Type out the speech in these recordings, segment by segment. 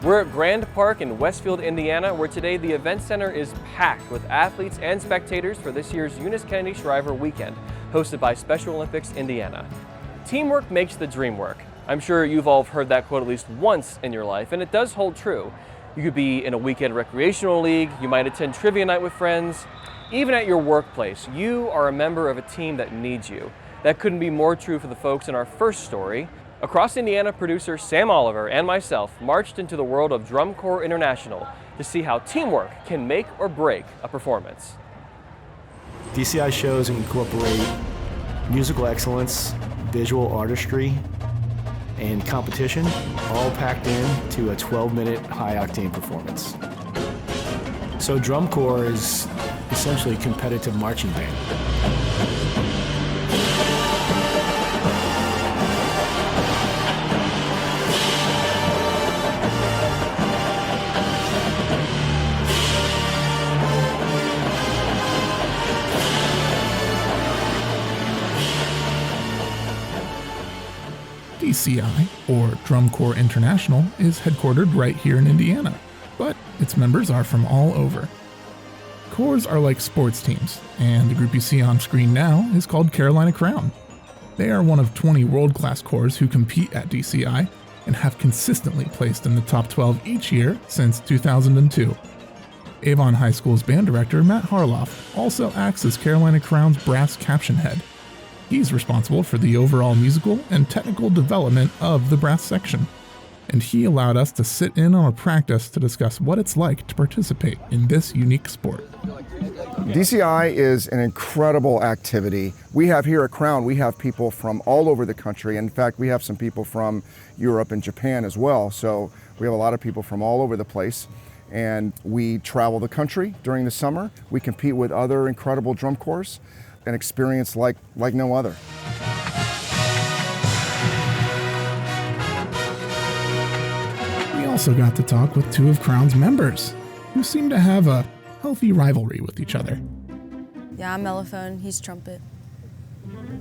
We're at Grand Park in Westfield, Indiana, where today the event center is packed with athletes and spectators for this year's Eunice Shriver weekend, hosted by Special Olympics Indiana. Teamwork makes the dream work. I'm sure you've all heard that quote at least once in your life, and it does hold true. You could be in a weekend recreational league, you might attend trivia night with friends. Even at your workplace, you are a member of a team that needs you. That couldn't be more true for the folks in our first story. Across Indiana, producer Sam Oliver and myself marched into the world of Drum Corps International to see how teamwork can make or break a performance. DCI shows incorporate musical excellence, visual artistry, and competition, all packed in to a 12-minute high-octane performance. So Drum Corps is essentially a competitive marching band. DCI, or Drum Corps International, is headquartered right here in Indiana, but its members are from all over. Corps are like sports teams, and the group you see on screen now is called Carolina Crown. They are one of 20 world-class corps who compete at DCI and have consistently placed in the top 12 each year since 2002. Avon High School's band director Matt Harloff also acts as Carolina Crown's brass caption head. He's responsible for the overall musical and technical development of the brass section, and he allowed us to sit in on a practice to discuss what it's like to participate in this unique sport. DCI is an incredible activity. We have here at Crown, we have people from all over the country. In fact, we have some people from Europe and Japan as well, so we have a lot of people from all over the place. And we travel the country during the summer. We compete with other incredible drum corps. An experience like no other. We also got to talk with two of Crown's members, who seem to have a healthy rivalry with each other. Yeah, I'm mellophone, he's trumpet.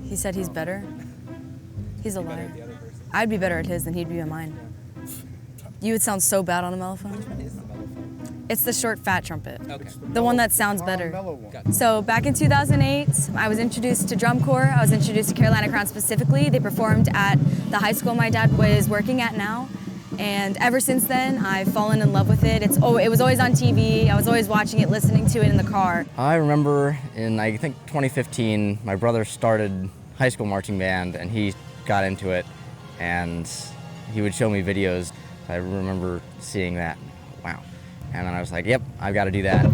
He said he's better. He's a liar. I'd be better at his than he'd be at mine. You would sound so bad on a mellophone. It's the short, fat trumpet, the one that sounds better. So back in 2008, I was introduced to Drum Corps. I was introduced to Carolina Crown specifically. They performed at the high school my dad was working at now. And ever since then, I've fallen in love with it. It was always on TV. I was always watching it, listening to it in the car. I remember in, I think, 2015, my brother started high school marching band, and he got into it, and he would show me videos. I remember seeing that. Wow. And then I was like, yep, I've got to do that.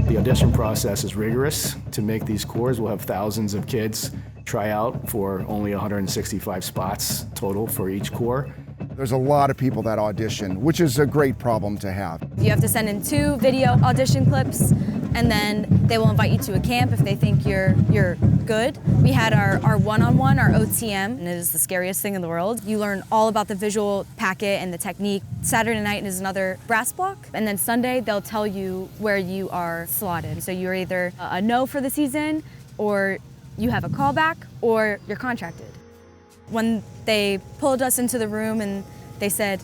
The audition process is rigorous. To make these corps, we'll have thousands of kids try out for only 165 spots total for each corps. There's a lot of people that audition, which is a great problem to have. You have to send in 2 video audition clips, and then they will invite you to a camp if they think you're good. We had our one-on-one, our OTM, and it is the scariest thing in the world. You learn all about the visual packet and the technique. Saturday night is another brass block, and then Sunday they'll tell you where you are slotted. So you're either a no for the season, or you have a callback, or you're contracted. When they pulled us into the room and they said,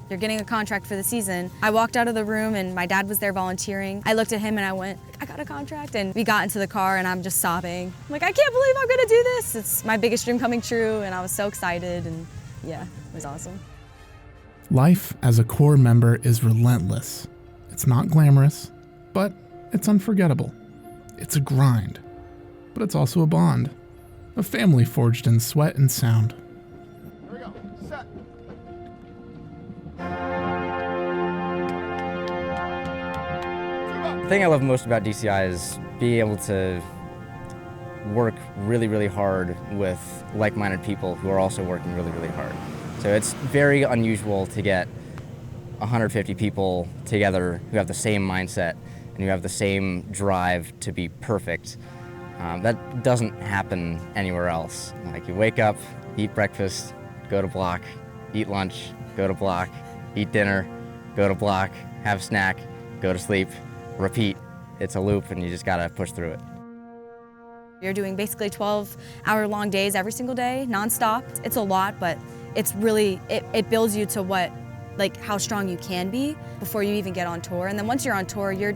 you're getting a contract for the season, I walked out of the room and my dad was there volunteering. I looked at him and I went, I got a contract. And we got into the car and I'm just sobbing. I'm like, I can't believe I'm gonna do this. It's my biggest dream coming true, and I was so excited, and yeah, it was awesome. Life as a corps member is relentless. It's not glamorous, but it's unforgettable. It's a grind, but it's also a bond. A family forged in sweat and sound. Here we go. Set. The thing I love most about DCI is being able to work really, really hard with like-minded people who are also working really, really hard. So it's very unusual to get 150 people together who have the same mindset and who have the same drive to be perfect. That doesn't happen anywhere else. Like, you wake up, eat breakfast, go to block, eat lunch, go to block, eat dinner, go to block, have a snack, go to sleep, repeat. It's a loop, and you just gotta push through it. You're doing basically 12-hour-long days every single day, nonstop. It's a lot, but it's really, it builds you to how strong you can be before you even get on tour. And then once you're on tour, you're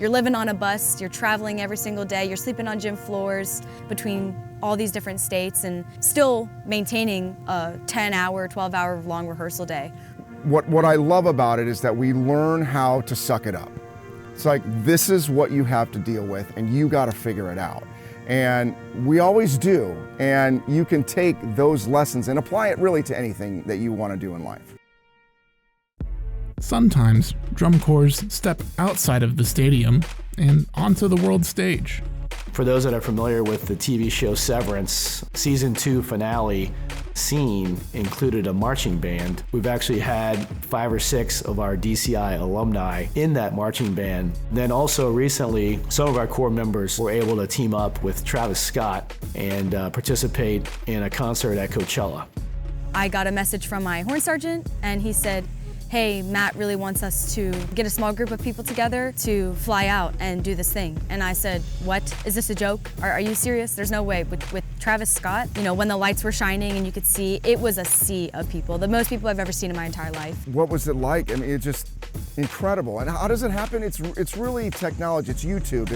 living on a bus, you're traveling every single day, you're sleeping on gym floors between all these different states and still maintaining a 10-hour, 12-hour long rehearsal day. What I love about it is that we learn how to suck it up. It's like, this is what you have to deal with and you got to figure it out. And we always do. And you can take those lessons and apply it really to anything that you want to do in life. Sometimes drum corps step outside of the stadium and onto the world stage. For those that are familiar with the TV show Severance, season 2 finale scene included a marching band. We've actually had 5 or 6 of our DCI alumni in that marching band. Then also recently, some of our core members were able to team up with Travis Scott and participate in a concert at Coachella. I got a message from my horn sergeant and he said, hey, Matt really wants us to get a small group of people together to fly out and do this thing. And I said, what? Is this a joke? Are you serious? There's no way. With Travis Scott, when the lights were shining and you could see, it was a sea of people, the most people I've ever seen in my entire life. What was it like? I mean, it's just incredible. And how does it happen? It's really technology, it's YouTube,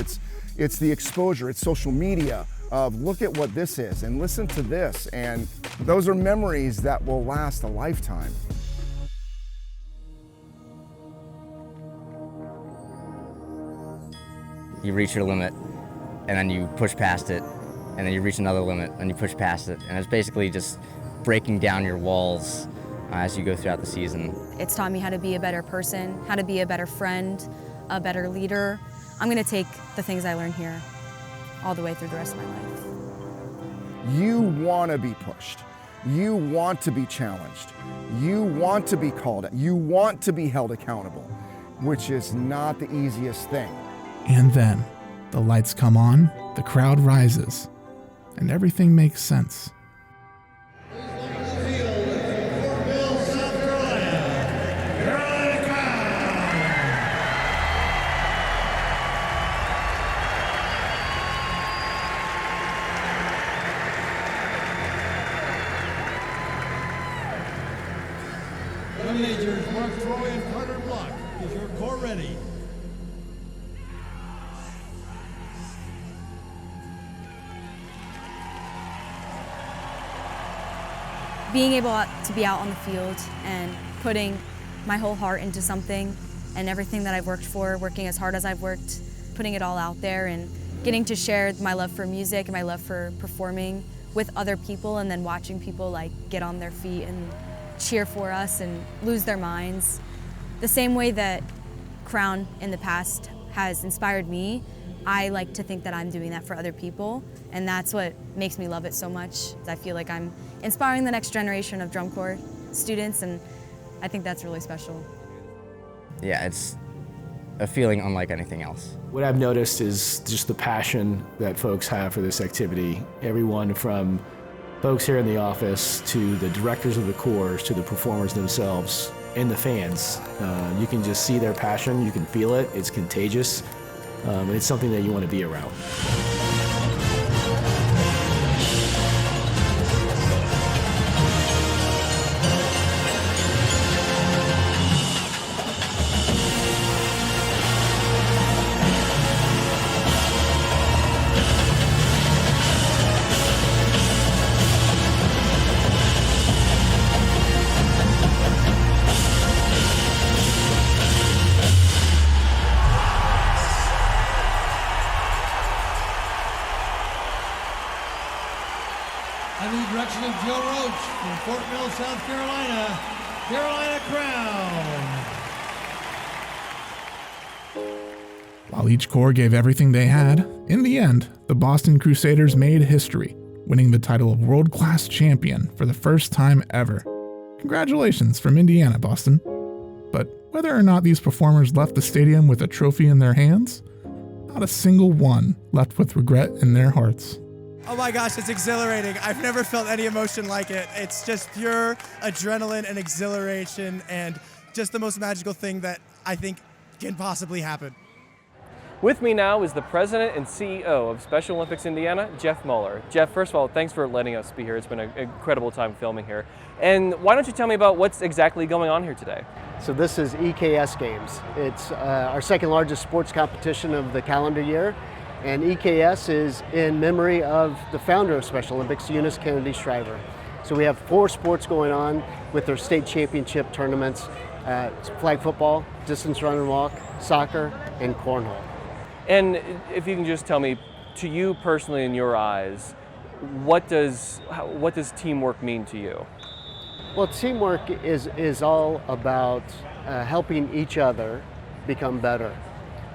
it's the exposure, it's social media of look at what this is and listen to this. And those are memories that will last a lifetime. You reach your limit, and then you push past it, and then you reach another limit, and you push past it. And it's basically just breaking down your walls as you go throughout the season. It's taught me how to be a better person, how to be a better friend, a better leader. I'm gonna take the things I learned here all the way through the rest of my life. You want to be pushed. You want to be challenged. You want to be called out. You want to be held accountable, which is not the easiest thing. And then, the lights come on, the crowd rises, and everything makes sense. Majors Mark Troy and Carter Block, is your corps ready? Being able to be out on the field and putting my whole heart into something and everything that I've worked for, working as hard as I've worked, putting it all out there and getting to share my love for music and my love for performing with other people and then watching people get on their feet and cheer for us and lose their minds. The same way that Crown in the past has inspired me, I like to think that I'm doing that for other people, and that's what makes me love it so much. I feel like I'm inspiring the next generation of drum corps students, and I think that's really special. Yeah, it's a feeling unlike anything else. What I've noticed is just the passion that folks have for this activity. Everyone from folks here in the office to the directors of the corps to the performers themselves and the fans. You can just see their passion, you can feel it, it's contagious, and it's something that you want to be around. Under the direction of Joe Roach from Fort Mill, South Carolina, Carolina Crown. While each corps gave everything they had, in the end, the Boston Crusaders made history, winning the title of world-class champion for the first time ever. Congratulations from Indiana, Boston. But whether or not these performers left the stadium with a trophy in their hands, not a single one left with regret in their hearts. Oh my gosh, it's exhilarating. I've never felt any emotion like it. It's just pure adrenaline and exhilaration and just the most magical thing that I think can possibly happen. With me now is the president and CEO of Special Olympics Indiana, Jeff Mueller. Jeff, first of all, thanks for letting us be here. It's been an incredible time filming here. And why don't you tell me about what's exactly going on here today? So this is EKS Games. It's our second largest sports competition of the calendar year. And EKS is in memory of the founder of Special Olympics, Eunice Shriver. So we have 4 sports going on with their state championship tournaments, flag football, distance run and walk, soccer, and cornhole. And if you can just tell me, to you personally in your eyes, what does teamwork mean to you? Well, teamwork is all about helping each other become better.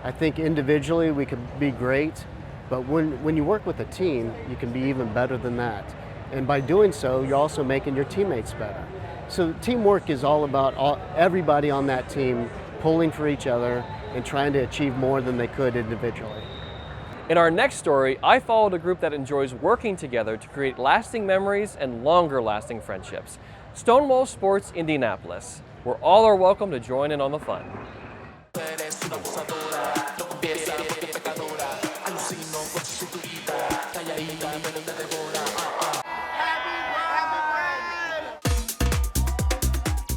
I think individually we could be great, but when you work with a team, you can be even better than that. And by doing so, you're also making your teammates better. So teamwork is all about everybody on that team pulling for each other and trying to achieve more than they could individually. In our next story, I followed a group that enjoys working together to create lasting memories and longer lasting friendships. Stonewall Sports Indianapolis, where all are welcome to join in on the fun.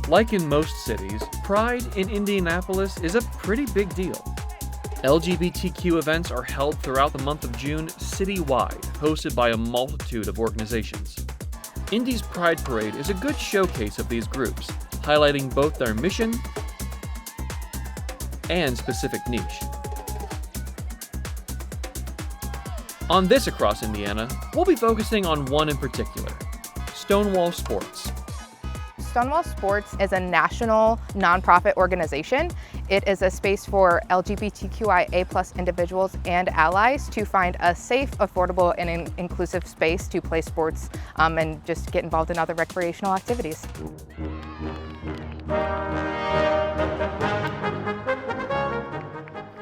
Like in most cities, Pride in Indianapolis is a pretty big deal. LGBTQ events are held throughout the month of June citywide, hosted by a multitude of organizations. Indy's Pride Parade is a good showcase of these groups, highlighting both their mission and specific niche. On this Across Indiana, we'll be focusing on one in particular, Stonewall Sports. Stonewall Sports is a national nonprofit organization. It is a space for LGBTQIA+ individuals and allies to find a safe, affordable, and inclusive space to play sports and just get involved in other recreational activities.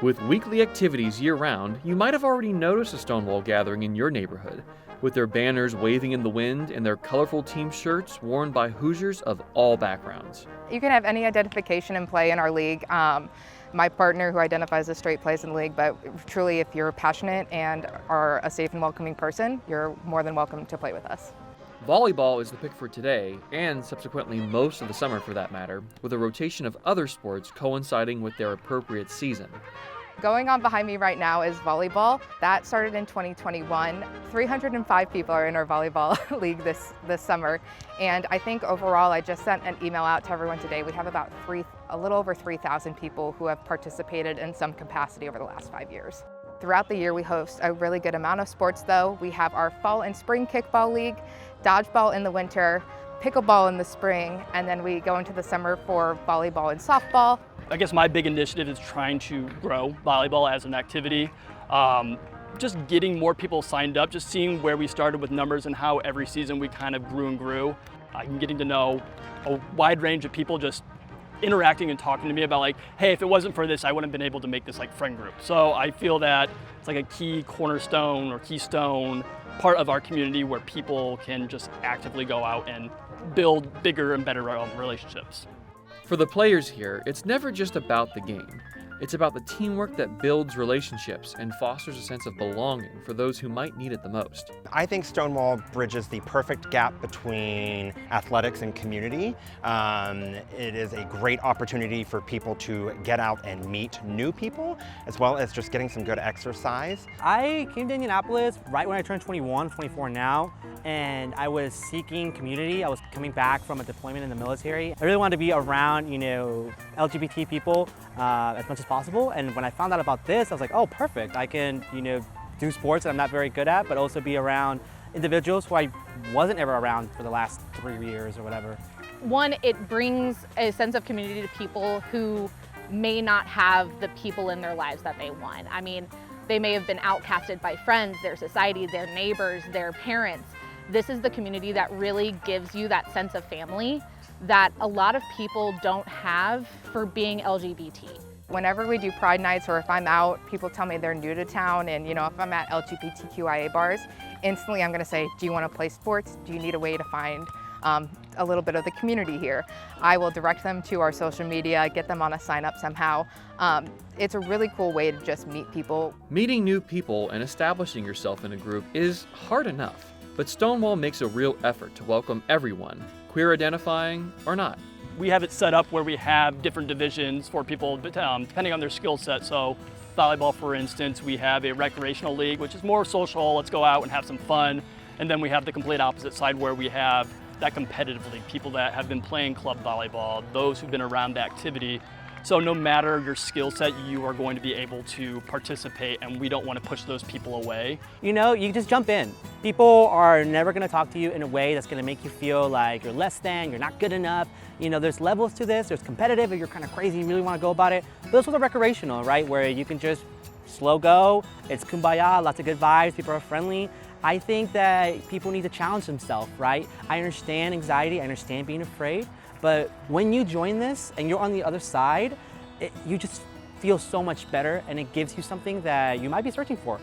With weekly activities year-round, you might have already noticed a Stonewall gathering in your neighborhood, with their banners waving in the wind and their colorful team shirts worn by Hoosiers of all backgrounds. You can have any identification and play in our league. My partner, who identifies as straight, plays in the league, but truly if you're passionate and are a safe and welcoming person, you're more than welcome to play with us. Volleyball is the pick for today, and subsequently most of the summer for that matter, with a rotation of other sports coinciding with their appropriate season. Going on behind me right now is volleyball. That started in 2021. 305 people are in our volleyball league this summer. And I think overall, I just sent an email out to everyone today. We have about a little over 3,000 people who have participated in some capacity over the last 5 years. Throughout the year, we host a really good amount of sports though. We have our fall and spring kickball league, dodgeball in the winter, pickleball in the spring, and then we go into the summer for volleyball and softball. I guess my big initiative is trying to grow volleyball as an activity. Just getting more people signed up, just seeing where we started with numbers and how every season we kind of grew and grew. I'm getting to know a wide range of people just interacting and talking to me about like, hey, if it wasn't for this, I wouldn't have been able to make this like friend group. So I feel that it's like a key cornerstone or keystone part of our community where people can just actively go out and build bigger and better relationships. For the players here, it's never just about the game. It's about the teamwork that builds relationships and fosters a sense of belonging for those who might need it the most. I think Stonewall bridges the perfect gap between athletics and community. It is a great opportunity for people to get out and meet new people, as well as just getting some good exercise. I came to Indianapolis right when I turned 21, 24 now, and I was seeking community. I was coming back from a deployment in the military. I really wanted to be around, LGBT people as much as possible. And when I found out about this, I was like, oh, perfect. I can, do sports that I'm not very good at, but also be around individuals who I wasn't ever around for the last 3 years or whatever. One, it brings a sense of community to people who may not have the people in their lives that they want. I mean, they may have been outcasted by friends, their society, their neighbors, their parents. This is the community that really gives you that sense of family that a lot of people don't have for being LGBT. Whenever we do Pride nights or if I'm out, people tell me they're new to town and if I'm at LGBTQIA bars, instantly I'm gonna say, do you wanna play sports? Do you need a way to find a little bit of the community here. I will direct them to our social media, get them on a sign up somehow. It's a really cool way to just meet people. Meeting new people and establishing yourself in a group is hard enough, but Stonewall makes a real effort to welcome everyone, queer identifying or not. We have it set up where we have different divisions for people depending on their skill set. So volleyball, for instance, we have a recreational league, which is more social. Let's go out and have some fun. And then we have the complete opposite side where we have that competitive league, people that have been playing club volleyball, those who've been around the activity. So no matter your skill set, you are going to be able to participate, and we don't want to push those people away. You know, you just jump in. People are never going to talk to you in a way that's going to make you feel like you're less than, you're not good enough. You know, there's levels to this. There's competitive, if you're kind of crazy, you really want to go about it. But this was a recreational, right, where you can just slow go. It's kumbaya, lots of good vibes, people are friendly. I think that people need to challenge themselves, right? I understand anxiety, I understand being afraid, but when you join this and you're on the other side, you just feel so much better, and it gives you something that you might be searching for.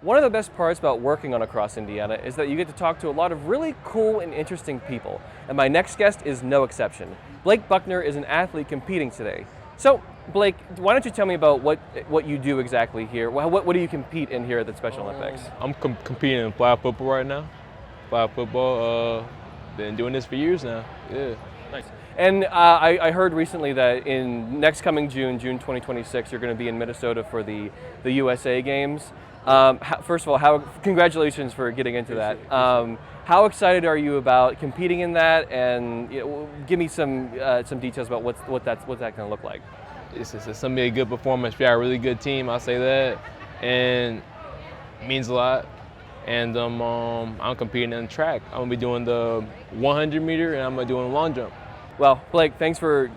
One of the best parts about working on Across Indiana is that you get to talk to a lot of really cool and interesting people, and my next guest is no exception. Blake Buckner is an athlete competing today. So, Blake, why don't you tell me about what you do exactly here? What do you compete in here at the Special Olympics? I'm competing in flag football right now. Flag football, been doing this for years now, yeah. Nice. And I heard recently that in next coming June 2026, you're going to be in Minnesota for the USA Games. First of all, congratulations for getting into that. How excited are you about competing in that? And give me some details about what's that going to look like. It's going to be a good performance. We got a really good team, I'll say that, and it means a lot. And I'm competing in track. I'm going to be doing the 100 meter, and I'm going to be doing long jump. Well, Blake, thanks for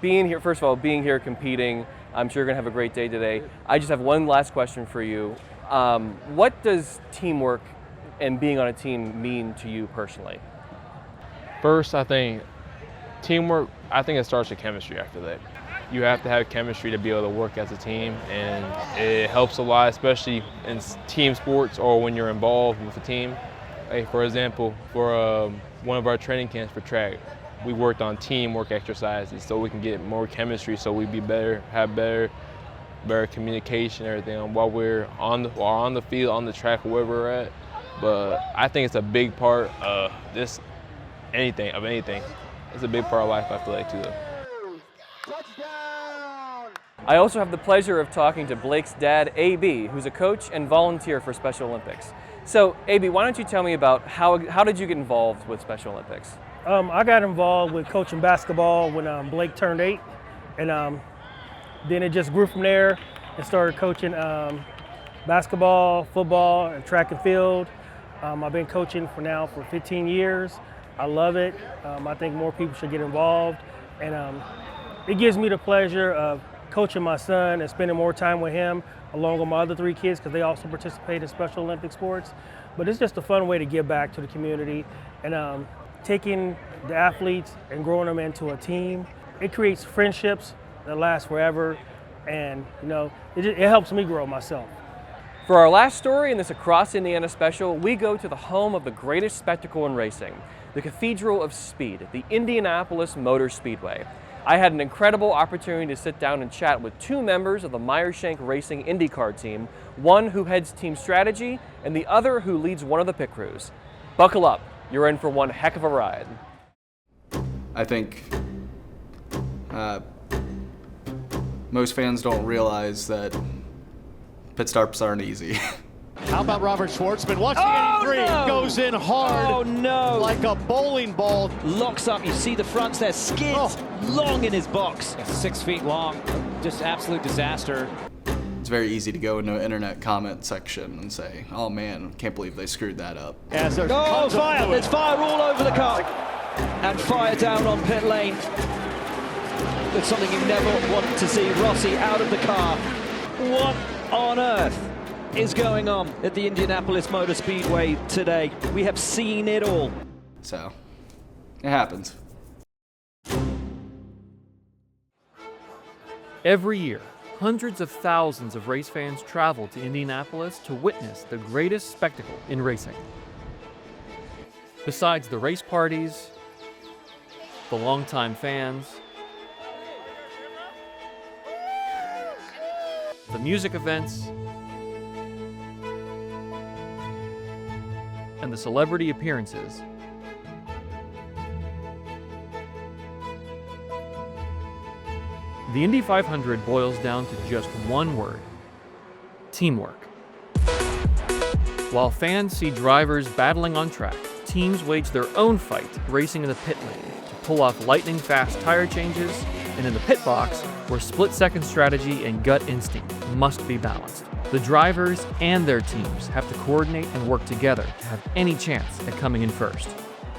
being here. First of all, being here, competing. I'm sure you're going to have a great day today. I just have one last question for you. What does teamwork and being on a team mean to you personally? First, I think teamwork, it starts with chemistry after that. You have to have chemistry to be able to work as a team, and it helps a lot, especially in team sports or when you're involved with a team. Hey, for example, for one of our training camps for track, we worked on teamwork exercises so we can get more chemistry, so we be better, have better communication, everything while we're on the field, on the track, wherever we're at. But I think it's a big part of anything. It's a big part of life, I feel like, too. I also have the pleasure of talking to Blake's dad, AB, who's a coach and volunteer for Special Olympics. So, AB, why don't you tell me about how did you get involved with Special Olympics? I got involved with coaching basketball when Blake turned 8, and then it just grew from there and started coaching basketball, football, and track and field. I've been coaching for 15 years. I love it. I think more people should get involved, and it gives me the pleasure of coaching my son and spending more time with him along with my other 3 kids, because they also participate in Special Olympic sports. But it's just a fun way to give back to the community, and taking the athletes and growing them into a team. It creates friendships that last forever, and it helps me grow myself. For our last story in this Across Indiana special, we go to the home of the greatest spectacle in racing, the Cathedral of Speed, the Indianapolis Motor Speedway. I had an incredible opportunity to sit down and chat with 2 members of the Meyer Shank Racing IndyCar team, one who heads team strategy and the other who leads one of the pit crews. Buckle up, you're in for one heck of a ride. I think most fans don't realize that pit stops aren't easy. How about Robert Schwartzman? Watch the 83, no! Goes in hard. Oh no! Like a bowling ball. Locks up, you see the fronts there, skids long in his box. 6 feet long, just absolute disaster. It's very easy to go into an internet comment section and say, oh man, can't believe they screwed that up. As there's fire! There's fire all over the car. And fire down on pit lane. It's something you never want to see. Rossi out of the car. What on earth is going on at the Indianapolis Motor Speedway today? We have seen it all. So, it happens. Every year, hundreds of thousands of race fans travel to Indianapolis to witness the greatest spectacle in racing. Besides the race parties, the longtime fans, the music events, and the celebrity appearances, the Indy 500 boils down to just one word: teamwork. While fans see drivers battling on track, teams wage their own fight racing in the pit lane to pull off lightning-fast tire changes, and in the pit box, where split-second strategy and gut instinct must be balanced. The drivers and their teams have to coordinate and work together to have any chance at coming in first.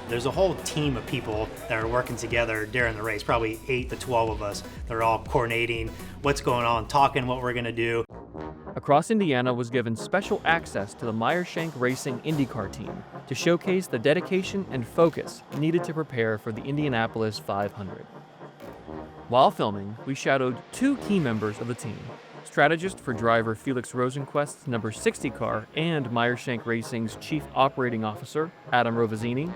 There's a whole team of people that are working together during the race, probably 8 to 12 of us. They're all coordinating what's going on, talking what we're going to do. Across Indiana was given special access to the Meyer Shank Racing IndyCar team to showcase the dedication and focus needed to prepare for the Indianapolis 500. While filming, we shadowed 2 key members of the team: strategist for driver Felix Rosenquist's number 60 car and Meyer Shank Racing's chief operating officer, Adam Rovazzini,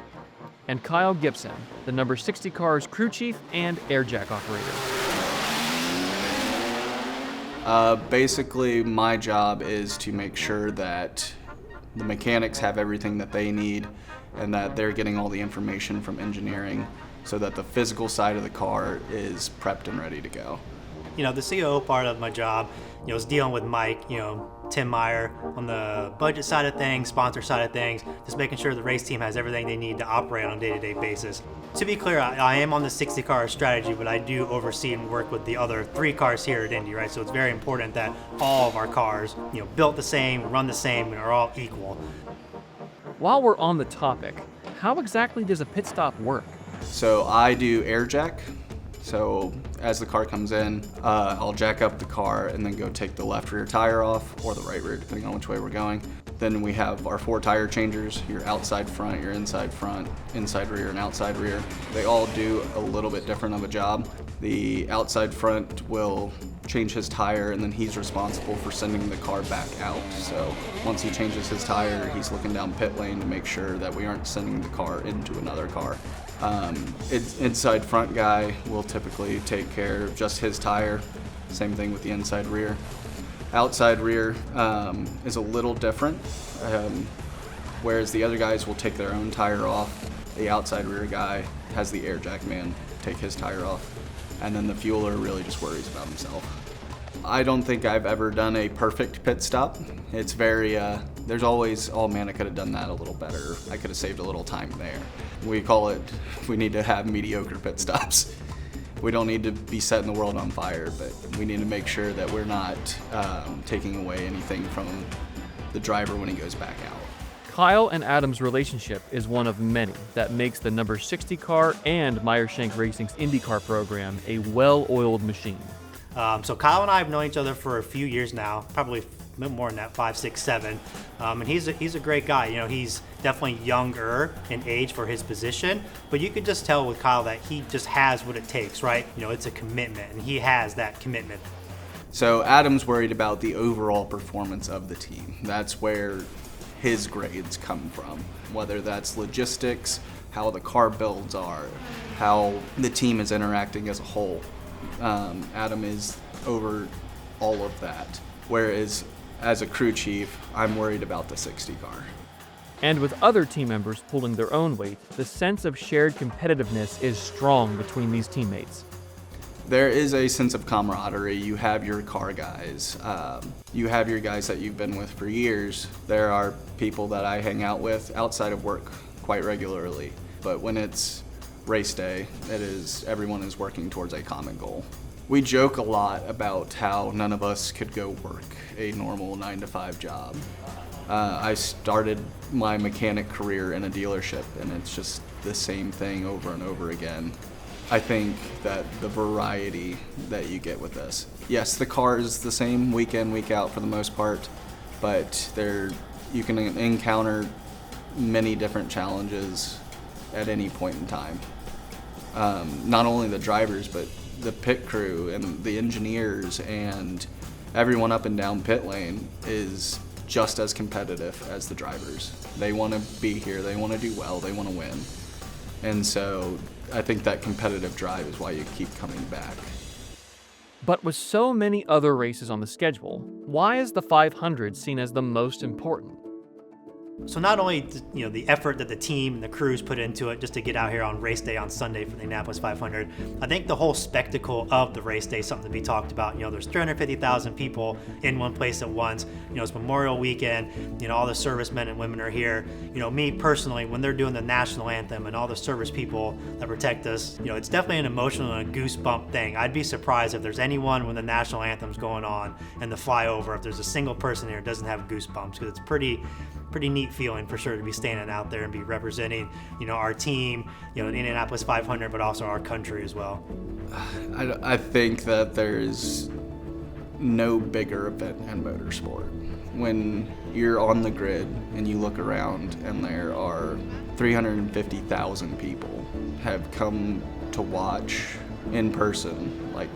and Kyle Gibson, the number 60 car's crew chief and airjack operator. Basically, my job is to make sure that the mechanics have everything that they need and that they're getting all the information from engineering so that the physical side of the car is prepped and ready to go. You know, the COO part of my job, is dealing with Mike, Tim Meyer on the budget side of things, sponsor side of things, just making sure the race team has everything they need to operate on a day-to-day basis. To be clear, I am on the 60 car strategy, but I do oversee and work with the other 3 cars here at Indy, right? So it's very important that all of our cars, built the same, run the same, and are all equal. While we're on the topic, how exactly does a pit stop work? So I do air jack. So as the car comes in, I'll jack up the car and then go take the left rear tire off, or the right rear, depending on which way we're going. Then we have our 4 tire changers, your outside front, your inside front, inside rear, and outside rear. They all do a little bit different of a job. The outside front will change his tire, and then he's responsible for sending the car back out. So once he changes his tire, he's looking down pit lane to make sure that we aren't sending the car into another car. Inside front guy will typically take care of just his tire. Same thing with the inside rear. Outside rear is a little different, whereas the other guys will take their own tire off. The outside rear guy has the air jack man take his tire off, and then the fueler really just worries about himself. I don't think I've ever done a perfect pit stop. It's very, there's always, oh man, I could have done that a little better. I could have saved a little time there. We call it, we need to have mediocre pit stops. We don't need to be setting the world on fire, but we need to make sure that we're not taking away anything from the driver when he goes back out. Kyle and Adam's relationship is one of many that makes the number 60 car and Meyer Shank Racing's IndyCar program a well-oiled machine. So Kyle and I have known each other for a few years now, probably more than that, 5, 6, 7. And he's a great guy. He's definitely younger in age for his position, but you could just tell with Kyle that he just has what it takes, right? It's a commitment, and he has that commitment. So Adam's worried about the overall performance of the team. That's where his grades come from, whether that's logistics, how the car builds are, how the team is interacting as a whole. Adam is over all of that, whereas as a crew chief, I'm worried about the 60 car. And with other team members pulling their own weight, the sense of shared competitiveness is strong between these teammates. There is a sense of camaraderie. You have your car guys. You have your guys that you've been with for years. There are people that I hang out with outside of work quite regularly. But when it's race day, everyone is working towards a common goal. We joke a lot about how none of us could go work a normal 9-to-5 job. I started my mechanic career in a dealership, and it's just the same thing over and over again. I think that the variety that you get with this. Yes, the car is the same week in, week out for the most part, but you can encounter many different challenges at any point in time. Not only the drivers, but the pit crew and the engineers and everyone up and down pit lane is just as competitive as the drivers. They want to be here, they want to do well, they want to win. And so I think that competitive drive is why you keep coming back. But with so many other races on the schedule, why is the 500 seen as the most important? So not only the effort that the team and the crews put into it just to get out here on race day on Sunday for the Indianapolis 500, I think the whole spectacle of the race day is something to be talked about. There's 350,000 people in one place at once. It's Memorial Weekend. All the servicemen and women are here. Me personally, when they're doing the national anthem and all the service people that protect us, it's definitely an emotional and a goosebump thing. I'd be surprised if there's anyone when the national anthem's going on and the flyover, if there's a single person here that doesn't have goosebumps, because it's pretty neat feeling for sure to be standing out there and be representing, our team, the Indianapolis 500, but also our country as well. I think that there's no bigger event in motorsport. When you're on the grid and you look around and there are 350,000 people have come to watch in person, like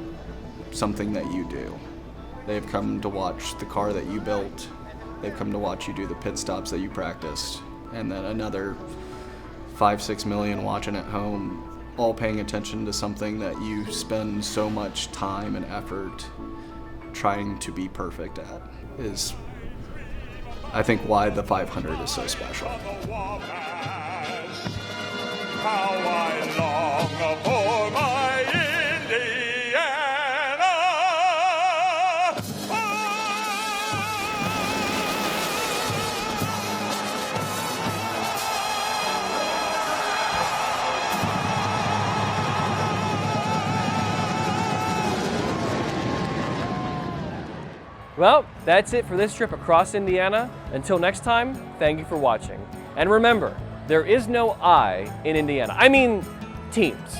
something that you do. They've come to watch the car that you built. They've come to watch you do the pit stops that you practiced, and then another 5-6 million watching at home, all paying attention to something that you spend so much time and effort trying to be perfect at, is, I think, why the 500 is so special. How I long for my Indiana. Well, that's it for this trip across Indiana. Until next time, thank you for watching. And remember, there is no I in Indiana. I mean, teams.